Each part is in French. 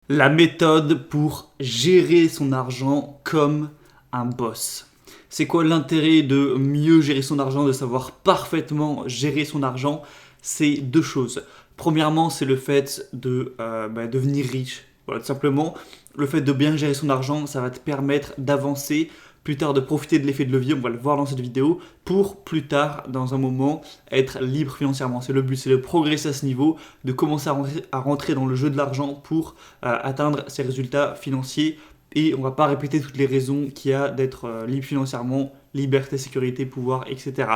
La méthode pour gérer son argent comme un boss. C'est quoi l'intérêt de mieux gérer son argent, de savoir parfaitement gérer son argent? C'est deux choses. Premièrement, c'est le fait de devenir riche. Voilà, tout simplement, le fait de bien gérer son argent, ça va te permettre d'avancer, plus tard de profiter de l'effet de levier, on va le voir dans cette vidéo, pour plus tard, dans un moment, être libre financièrement. C'est le but, c'est de progresser à ce niveau, de commencer à rentrer dans le jeu de l'argent pour atteindre ses résultats financiers. Et on ne va pas répéter toutes les raisons qu'il y a d'être libre financièrement, liberté, sécurité, pouvoir, etc.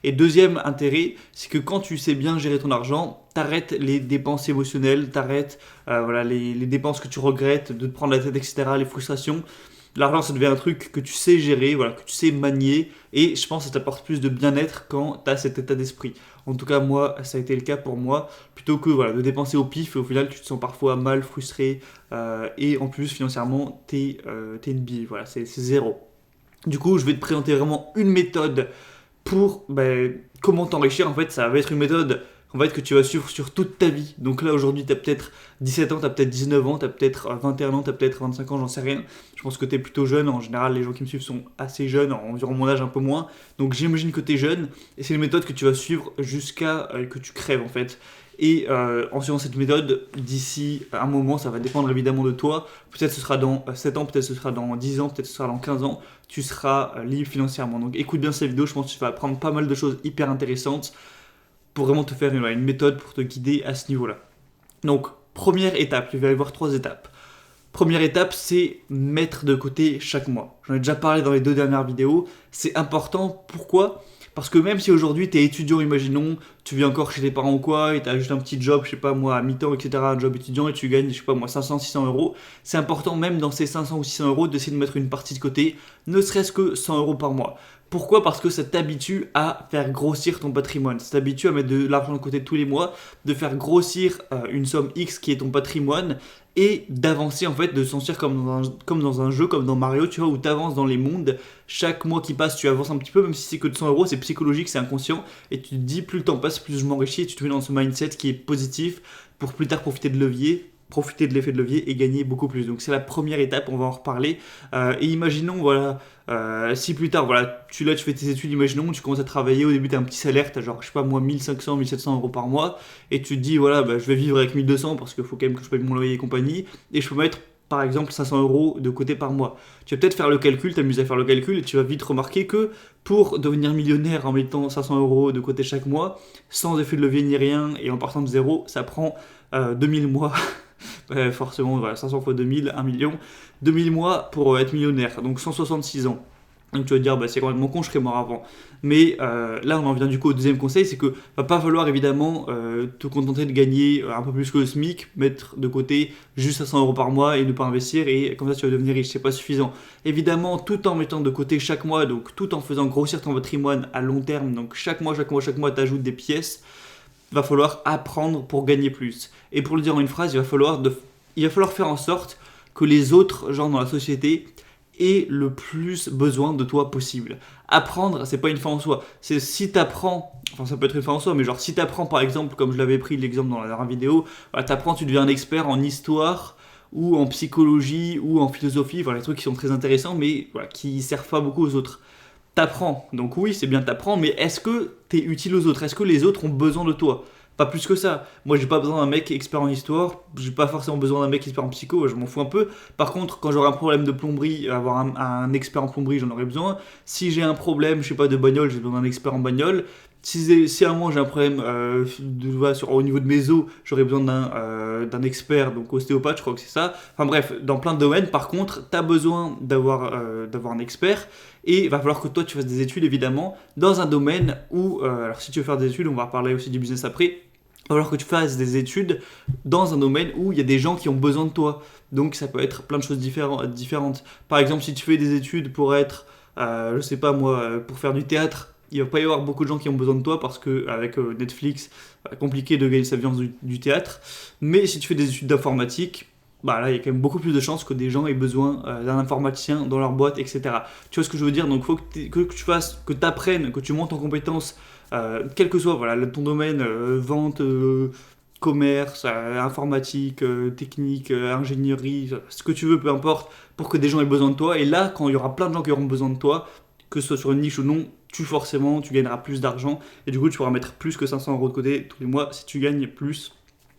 Et deuxième intérêt, c'est que quand tu sais bien gérer ton argent, t'arrêtes les dépenses émotionnelles, t'arrêtes les dépenses que tu regrettes, de te prendre la tête, etc., les frustrations. L'argent, ça devient un truc que tu sais gérer, voilà, que tu sais manier, et je pense que ça t'apporte plus de bien-être quand tu as cet état d'esprit. En tout cas, moi, ça a été le cas pour moi, plutôt que voilà, de dépenser au pif, et au final, tu te sens parfois mal, frustré, et en plus, financièrement, t'es une bille, voilà, c'est zéro. Du coup, je vais te présenter vraiment une méthode pour comment t'enrichir. En fait, ça va être une méthode que tu vas suivre sur toute ta vie. Donc là, aujourd'hui, tu as peut-être 17 ans, tu as peut-être 19 ans, tu as peut-être 21 ans, tu as peut-être 25 ans, j'en sais rien. Je pense que tu es plutôt jeune. En général, les gens qui me suivent sont assez jeunes, environ mon âge, un peu moins. Donc j'imagine que tu es jeune. Et c'est une méthode que tu vas suivre jusqu'à que tu crèves, en fait. Et en suivant cette méthode, d'ici un moment, ça va dépendre évidemment de toi. Peut-être ce sera dans 7 ans, peut-être ce sera dans 10 ans, peut-être ce sera dans 15 ans. Tu seras libre financièrement. Donc écoute bien cette vidéo, je pense que tu vas apprendre pas mal de choses hyper intéressantes pour vraiment te faire une méthode pour te guider à ce niveau-là. Donc première étape, il va y avoir 3 étapes. Première étape, c'est mettre de côté chaque mois. J'en ai déjà parlé dans les 2 dernières vidéos. C'est important. Pourquoi ? Parce que même si aujourd'hui tu es étudiant, imaginons, tu vis encore chez tes parents ou quoi, et tu as juste un petit job, je sais pas moi, à mi-temps, etc., un job étudiant, et tu gagnes, je sais pas moi, 500, 600 euros, c'est important même dans ces 500 ou 600 euros d'essayer de mettre une partie de côté, ne serait-ce que 100 euros par mois. Pourquoi ? Parce que ça t'habitue à faire grossir ton patrimoine. Ça t'habitue à mettre de l'argent de côté tous les mois, de faire grossir une somme X qui est ton patrimoine et d'avancer en fait, de se sentir comme dans un jeu, comme dans Mario, tu vois, où tu avances dans les mondes. Chaque mois qui passe, tu avances un petit peu, même si c'est que de 100 euros, c'est psychologique, c'est inconscient. Et tu te dis, plus le temps passe, plus je m'enrichis. Et tu te mets dans ce mindset qui est positif pour plus tard profiter de levier, profiter de l'effet de levier et gagner beaucoup plus. Donc c'est la première étape, on va en reparler. Et imaginons, voilà, si plus tard, voilà, tu fais tes études, imaginons, tu commences à travailler, au début tu as un petit salaire, tu as genre, je sais pas moi, 1500, 1700 euros par mois, et tu te dis, voilà, je vais vivre avec 1200 parce qu'il faut quand même que je paye mon loyer et compagnie, et je peux mettre par exemple 500 euros de côté par mois. Tu vas peut-être faire le calcul, t'amuser à faire le calcul, et tu vas vite remarquer que pour devenir millionnaire en mettant 500 euros de côté chaque mois, sans effet de levier ni rien, et en partant de zéro, ça prend 2000 mois. Forcément, voilà, 500 fois 2000, 1 million. 2000 mois pour être millionnaire, donc 166 ans. Donc tu vas te dire, c'est complètement con, je serais mort avant. Mais là, on en vient du coup au deuxième conseil, c'est que va pas falloir évidemment te contenter de gagner un peu plus que le SMIC, mettre de côté juste 500 euros par mois et ne pas investir, et comme ça tu vas devenir riche, c'est pas suffisant. Évidemment, tout en mettant de côté chaque mois, donc tout en faisant grossir ton patrimoine à long terme, donc chaque mois, tu ajoutes des pièces, va falloir apprendre pour gagner plus. Et pour le dire en une phrase, il va falloir faire en sorte que les autres gens dans la société aient le plus besoin de toi possible. Apprendre, c'est pas une fin en soi. C'est si t'apprends, enfin ça peut être une fin en soi, mais genre si t'apprends par exemple, comme je l'avais pris l'exemple dans la dernière vidéo, voilà, t'apprends, tu deviens un expert en histoire, ou en psychologie, ou en philosophie, voilà, les trucs qui sont très intéressants, mais voilà, qui servent pas beaucoup aux autres. T'apprends, donc oui, c'est bien t'apprends, mais est-ce que t'es utile aux autres ? Est-ce que les autres ont besoin de toi ? Pas plus que ça. Moi, j'ai pas besoin d'un mec expert en histoire, j'ai pas forcément besoin d'un mec expert en psycho, je m'en fous un peu. Par contre, quand j'aurai un problème de plomberie, avoir un expert en plomberie, j'en aurai besoin. Si j'ai un problème, je sais pas, de bagnole, j'ai besoin d'un expert en bagnole. Si à un moment j'ai un problème au niveau de mes os, j'aurais besoin d'un expert, donc ostéopathe, je crois que c'est ça. Enfin bref, dans plein de domaines, par contre, tu as besoin d'avoir un expert, et il va falloir que toi tu fasses des études évidemment dans un domaine où, alors si tu veux faire des études, on va reparler aussi du business après, il va falloir que tu fasses des études dans un domaine où il y a des gens qui ont besoin de toi. Donc ça peut être plein de choses différentes. Par exemple, si tu fais des études pour être, je sais pas moi, pour faire du théâtre, il va pas y avoir beaucoup de gens qui ont besoin de toi parce que avec Netflix, compliqué de gagner sa vie du théâtre. Mais si tu fais des études d'informatique, là il y a quand même beaucoup plus de chances que des gens aient besoin d'un informaticien dans leur boîte, etc. Tu vois ce que je veux dire ? Donc il faut que tu fasses, que tu apprennes, que tu montes en compétences, quel que soit ton domaine, vente, commerce, informatique, technique, ingénierie, ce que tu veux, peu importe, pour que des gens aient besoin de toi. Et là, quand il y aura plein de gens qui auront besoin de toi, que ce soit sur une niche ou non, tu gagneras plus d'argent. Et du coup, tu pourras mettre plus que 500 euros de côté tous les mois si tu gagnes plus.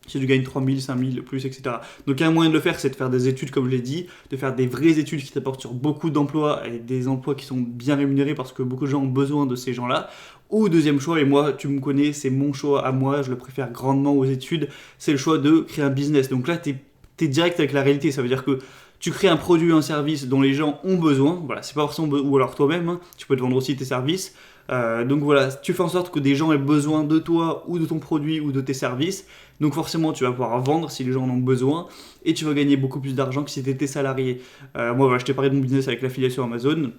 Si tu gagnes 3000, 5000, plus, etc. Donc, il y a un moyen de le faire, c'est de faire des études, comme je l'ai dit, de faire des vraies études qui t'apportent sur beaucoup d'emplois et des emplois qui sont bien rémunérés parce que beaucoup de gens ont besoin de ces gens-là. Ou deuxième choix, et moi, tu me connais, c'est mon choix à moi, je le préfère grandement aux études, c'est le choix de créer un business. Donc là, t'es direct avec la réalité, ça veut dire que tu crées un produit ou un service dont les gens ont besoin, voilà, c'est pas forcément, ou alors toi-même, hein, tu peux te vendre aussi tes services. Donc voilà, tu fais en sorte que des gens aient besoin de toi ou de ton produit ou de tes services. Donc forcément, tu vas pouvoir vendre si les gens en ont besoin et tu vas gagner beaucoup plus d'argent que si tu étais salarié. Moi, voilà, je t'ai parlé de mon business avec l'affiliation Amazon.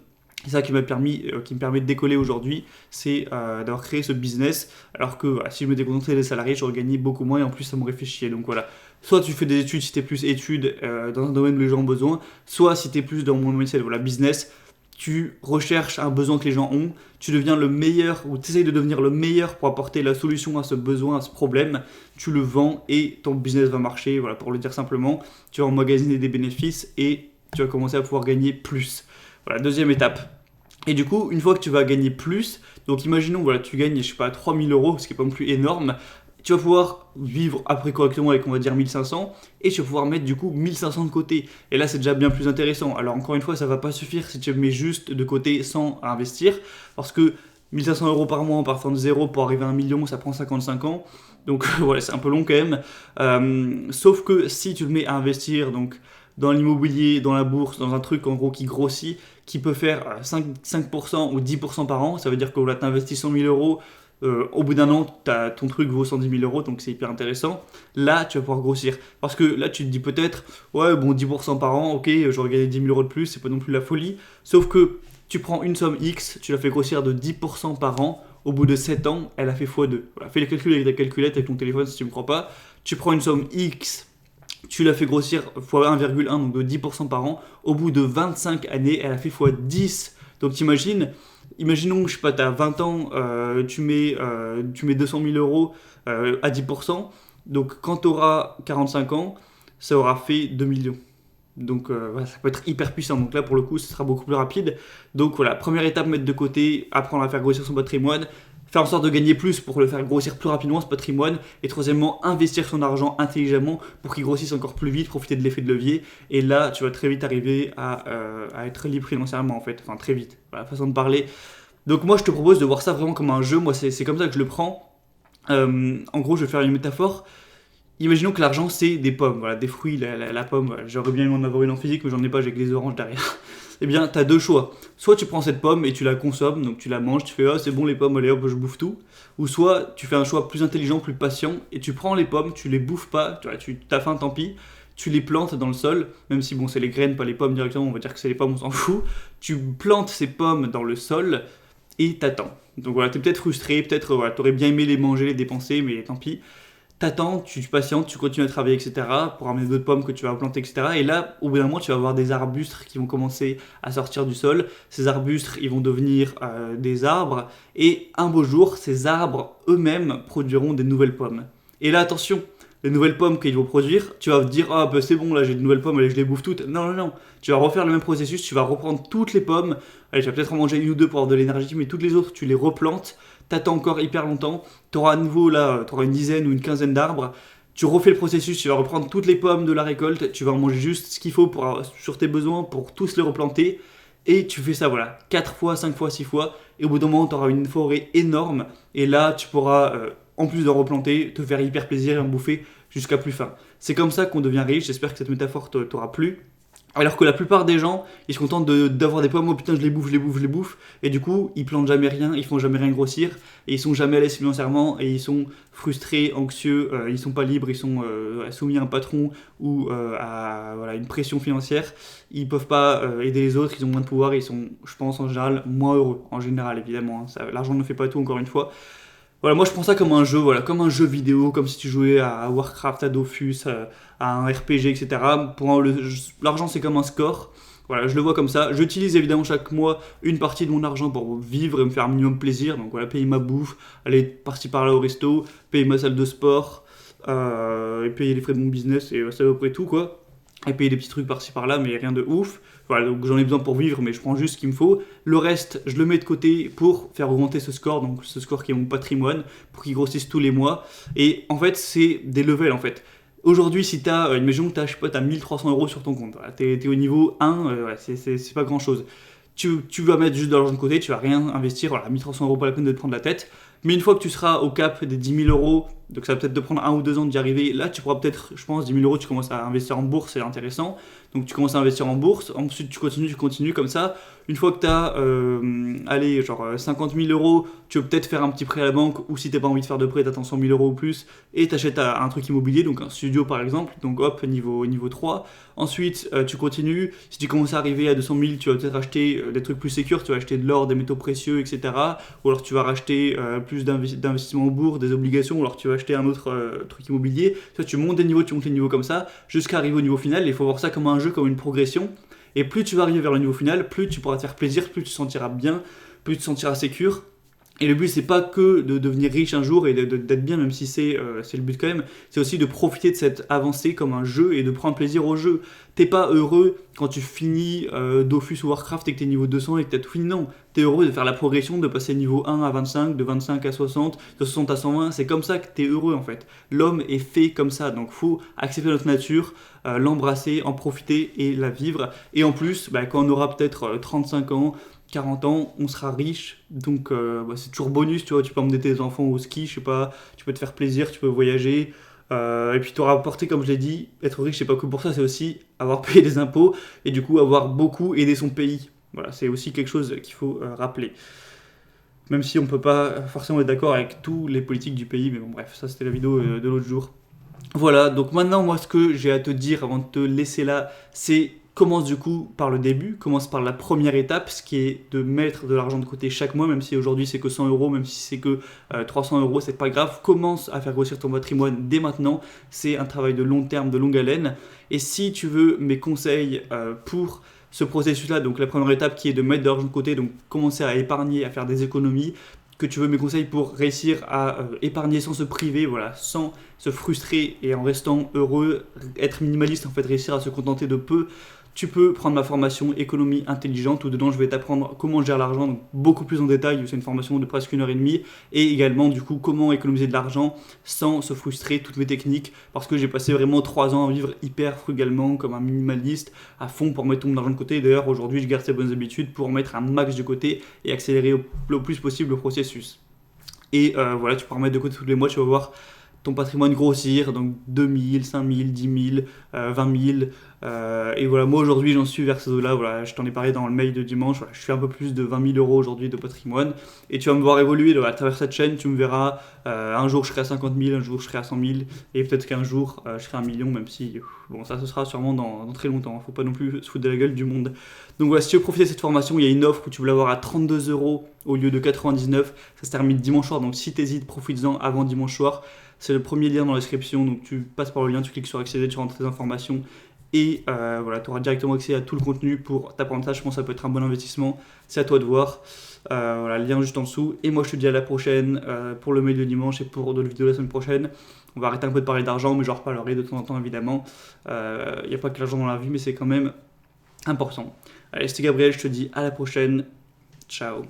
C'est ça qui me permet de décoller aujourd'hui, c'est d'avoir créé ce business. Alors que voilà, si je m'étais concentré des salariés, j'aurais gagné beaucoup moins et en plus ça m'aurait fait chier. Donc voilà, soit tu fais des études si tu es plus études dans un domaine où les gens ont besoin, soit si tu es plus dans mon mindset, voilà, business, tu recherches un besoin que les gens ont, tu deviens le meilleur ou tu essayes de devenir le meilleur pour apporter la solution à ce besoin, à ce problème, tu le vends et ton business va marcher, voilà, pour le dire simplement, tu vas emmagasiner des bénéfices et tu vas commencer à pouvoir gagner plus. Voilà, deuxième étape. Et du coup, une fois que tu vas gagner plus, donc imaginons, voilà, tu gagnes, je sais pas, 3000 euros, ce qui est pas non plus énorme, tu vas pouvoir vivre après correctement avec, on va dire, 1500, et tu vas pouvoir mettre du coup 1500 de côté. Et là, c'est déjà bien plus intéressant. Alors encore une fois, ça va pas suffire si tu mets juste de côté sans investir, parce que 1500 euros par mois en partant de zéro pour arriver à 1 million, ça prend 55 ans. Donc voilà, c'est un peu long quand même. Sauf que si tu le mets à investir, donc dans l'immobilier, dans la bourse, dans un truc en gros qui grossit, qui peut faire 5% ou 10% par an, ça veut dire que là, tu investis 100 000 euros, au bout d'un an, ton truc vaut 110 000 euros, donc c'est hyper intéressant. Là, tu vas pouvoir grossir. Parce que là, tu te dis peut-être, ouais, bon, 10% par an, ok, j'aurais gagné 10 000 euros de plus, c'est pas non plus la folie. Sauf que tu prends une somme X, tu la fais grossir de 10% par an, au bout de 7 ans, elle a fait x2. Voilà, fais les calculs avec ta calculette, avec ton téléphone si tu ne me crois pas. Tu prends une somme X, tu l'as fait grossir x 1,1, donc de 10% par an. Au bout de 25 années, elle a fait x 10. Donc imaginons, je sais pas, tu as 20 ans, tu mets 200 000 euros à 10%. Donc quand tu auras 45 ans, ça aura fait 2 millions. Donc voilà, ça peut être hyper puissant. Donc là, pour le coup, ce sera beaucoup plus rapide. Donc voilà, première étape, mettre de côté, apprendre à faire grossir son patrimoine. Faire en sorte de gagner plus pour le faire grossir plus rapidement ce patrimoine. Et troisièmement, investir son argent intelligemment pour qu'il grossisse encore plus vite, profiter de l'effet de levier. Et là, tu vas très vite arriver à être libre financièrement en fait. Enfin, très vite. Voilà, façon de parler. Donc moi, je te propose de voir ça vraiment comme un jeu. Moi, c'est comme ça que je le prends. En gros, je vais faire une métaphore. Imaginons que l'argent, c'est des pommes, voilà, des fruits, la pomme. Voilà. J'aurais bien aimé en avoir une en physique, mais j'en ai pas, j'ai que les oranges derrière. Eh bien, tu as deux choix. Soit tu prends cette pomme et tu la consommes, donc tu la manges, tu fais ah c'est bon les pommes, allez hop, je bouffe tout. Ou soit tu fais un choix plus intelligent, plus patient, et tu prends les pommes, tu les bouffes pas, t'as faim, tant pis, tu les plantes dans le sol, même si bon c'est les graines, pas les pommes directement, on va dire que c'est les pommes, on s'en fout. Tu plantes ces pommes dans le sol et t'attends. Donc voilà, t'es peut-être frustré, peut-être voilà, t'aurais bien aimé les manger, les dépenser, mais tant pis. T'attends, tu patientes, tu continues à travailler, etc. pour ramener d'autres pommes que tu vas planter, etc. Et là, au bout d'un moment, tu vas avoir des arbustes qui vont commencer à sortir du sol. Ces arbustes, ils vont devenir des arbres. Et un beau jour, ces arbres eux-mêmes produiront des nouvelles pommes. Et là, attention, les nouvelles pommes qu'ils vont produire, tu vas te dire, ah bah c'est bon, là j'ai de nouvelles pommes, allez, je les bouffe toutes. Non, non, non. Tu vas refaire le même processus, tu vas reprendre toutes les pommes. Allez, tu vas peut-être en manger une ou deux pour avoir de l'énergie, mais toutes les autres, tu les replantes. T'attends encore hyper longtemps, tu auras à nouveau là, tu auras une dizaine ou une quinzaine d'arbres, tu refais le processus, tu vas reprendre toutes les pommes de la récolte, tu vas en manger juste ce qu'il faut sur tes besoins pour tous les replanter, et tu fais ça voilà, 4 fois, 5 fois, 6 fois, et au bout d'un moment tu auras une forêt énorme, et là tu pourras, en plus de replanter, te faire hyper plaisir et en bouffer jusqu'à plus faim. C'est comme ça qu'on devient riche, j'espère que cette métaphore t'aura plu. Alors que la plupart des gens, ils se contentent d'avoir des pommes, oh putain je les bouffe, et du coup ils plantent jamais rien, ils font jamais rien grossir, et ils sont jamais à l'aise financièrement, et ils sont frustrés, anxieux, ils sont pas libres, ils sont soumis à un patron ou à voilà, une pression financière, ils peuvent pas aider les autres, ils ont moins de pouvoir, et ils sont, je pense en général, moins heureux, en général évidemment, hein. L'argent ne fait pas tout encore une fois. Voilà, moi je prends ça comme un jeu, voilà, comme un jeu vidéo, comme si tu jouais à Warcraft, à Dofus, à un RPG, etc. Pour moi, l'argent c'est comme un score. Voilà, je le vois comme ça. J'utilise évidemment chaque mois une partie de mon argent pour vivre et me faire un minimum plaisir. Donc voilà, payer ma bouffe, aller par-ci par-là au resto, payer ma salle de sport, et payer les frais de mon business, et c'est à peu près tout, quoi. Et payer des petits trucs par-ci par-là, mais rien de ouf. Voilà, donc j'en ai besoin pour vivre, mais je prends juste ce qu'il me faut. Le reste, je le mets de côté pour faire augmenter ce score, donc ce score qui est mon patrimoine, pour qu'il grossisse tous les mois. Et en fait, c'est des levels en fait. Aujourd'hui, si t'as, imagine que je sais pas, t'as 1300 € sur ton compte, voilà, t'es au niveau 1, ouais, c'est pas grand chose. Tu vas mettre juste de l'argent de côté, tu vas rien investir, voilà, 1300 € pas la peine de te prendre la tête. Mais une fois que tu seras au cap des 10 000 €, donc ça va peut-être te prendre 1 ou 2 ans d'y arriver, là tu pourras peut-être, je pense, 10 000 €, tu commences à investir en bourse, c'est intéressant. Donc tu commences à investir en bourse, ensuite tu continues comme ça. Une fois que tu as, allez, genre 50 000 €, tu peux peut-être faire un petit prêt à la banque, ou si tu n'as pas envie de faire de prêt, tu attends 100 000 € ou plus, et tu achètes un truc immobilier, donc un studio par exemple, donc hop, niveau 3. Ensuite, tu continues, si tu commences à arriver à 200 000, tu vas peut-être acheter des trucs plus sécures, tu vas acheter de l'or, des métaux précieux, etc. Ou alors tu vas racheter plus d'investissements en bourse, des obligations, ou alors tu vas acheter un autre truc immobilier. Toi, tu montes les niveaux comme ça, jusqu'à arriver au niveau final. Il faut voir ça comme un jeu, comme une progression. Et plus tu vas arriver vers le niveau final, plus tu pourras te faire plaisir, plus tu te sentiras bien, plus tu te sentiras sécure. Et le but, c'est pas que de devenir riche un jour et d'être bien, même si c'est le but quand même. C'est aussi de profiter de cette avancée comme un jeu et de prendre plaisir au jeu. T'es pas heureux quand tu finis Dofus ou Warcraft et que t'es niveau 200 et que t'as tout fini. Non, t'es heureux de faire la progression, de passer niveau 1 à 25, de 25 à 60, de 60 à 120. C'est comme ça que t'es heureux en fait. L'homme est fait comme ça, donc faut accepter notre nature, l'embrasser, en profiter et la vivre. Et en plus, quand on aura peut-être 35 ans, 40 ans, on sera riche, donc c'est toujours bonus, tu vois, tu peux emmener tes enfants au ski, je sais pas, tu peux te faire plaisir, tu peux voyager, et puis tu auras apporté, comme je l'ai dit, être riche, c'est pas que pour ça, c'est aussi avoir payé des impôts, et du coup avoir beaucoup aidé son pays. Voilà, c'est aussi quelque chose qu'il faut rappeler. Même si on peut pas forcément être d'accord avec tous les politiques du pays, mais bon bref, ça c'était la vidéo de l'autre jour. Voilà, donc maintenant moi ce que j'ai à te dire avant de te laisser là, c'est commence du coup par le début, commence par la première étape, ce qui est de mettre de l'argent de côté chaque mois, même si aujourd'hui c'est que 100 €, même si c'est que 300 €, c'est pas grave, commence à faire grossir ton patrimoine dès maintenant, c'est un travail de long terme, de longue haleine, et si tu veux mes conseils pour ce processus-là, donc la première étape qui est de mettre de l'argent de côté, donc commencer à épargner, à faire des économies, que tu veux mes conseils pour réussir à épargner sans se priver, voilà, sans se frustrer et en restant heureux, être minimaliste, en fait, réussir à se contenter de peu, tu peux prendre ma formation économie intelligente où dedans je vais t'apprendre comment gérer l'argent, donc beaucoup plus en détail, c'est une formation de presque 1h30, et également du coup comment économiser de l'argent sans se frustrer, toutes mes techniques, parce que j'ai passé vraiment 3 ans à vivre hyper frugalement comme un minimaliste à fond pour mettre mon argent de côté. D'ailleurs aujourd'hui je garde ces bonnes habitudes pour mettre un max de côté et accélérer le plus possible le processus. Et voilà, tu pourras mettre de côté tous les mois, tu vas voir ton patrimoine grossir, donc 2 000, 5 000, 10 000, 20 000. Et voilà, moi aujourd'hui j'en suis vers ces eaux-là, voilà, je t'en ai parlé dans le mail de dimanche, voilà, je suis un peu plus de 20 000 € aujourd'hui de patrimoine. Et tu vas me voir évoluer à travers cette chaîne, tu me verras, un jour je serai à 50 000, un jour je serai à 100 000, et peut-être qu'un jour je serai à 1 million, même si, bon ça ce sera sûrement dans très longtemps, faut pas non plus se foutre de la gueule du monde. Donc voilà, si tu veux profiter de cette formation, il y a une offre où tu veux l'avoir à 32 € au lieu de 99, ça se termine dimanche soir, donc si t'hésites, profites-en avant dimanche soir. C'est le premier lien dans la description, donc tu passes par le lien, tu cliques sur accéder, tu rentres tes informations et voilà, tu auras directement accès à tout le contenu pour t'apprendre. Je pense que ça peut être un bon investissement, c'est à toi de voir. Voilà, le lien juste en dessous. Et moi je te dis à la prochaine pour le mail de dimanche et pour d'autres vidéos la semaine prochaine. On va arrêter un peu de parler d'argent, mais j'en reparlerai de temps en temps évidemment. Il n'y a pas que l'argent dans la vie, mais c'est quand même important. Allez, c'était Gabriel, je te dis à la prochaine. Ciao.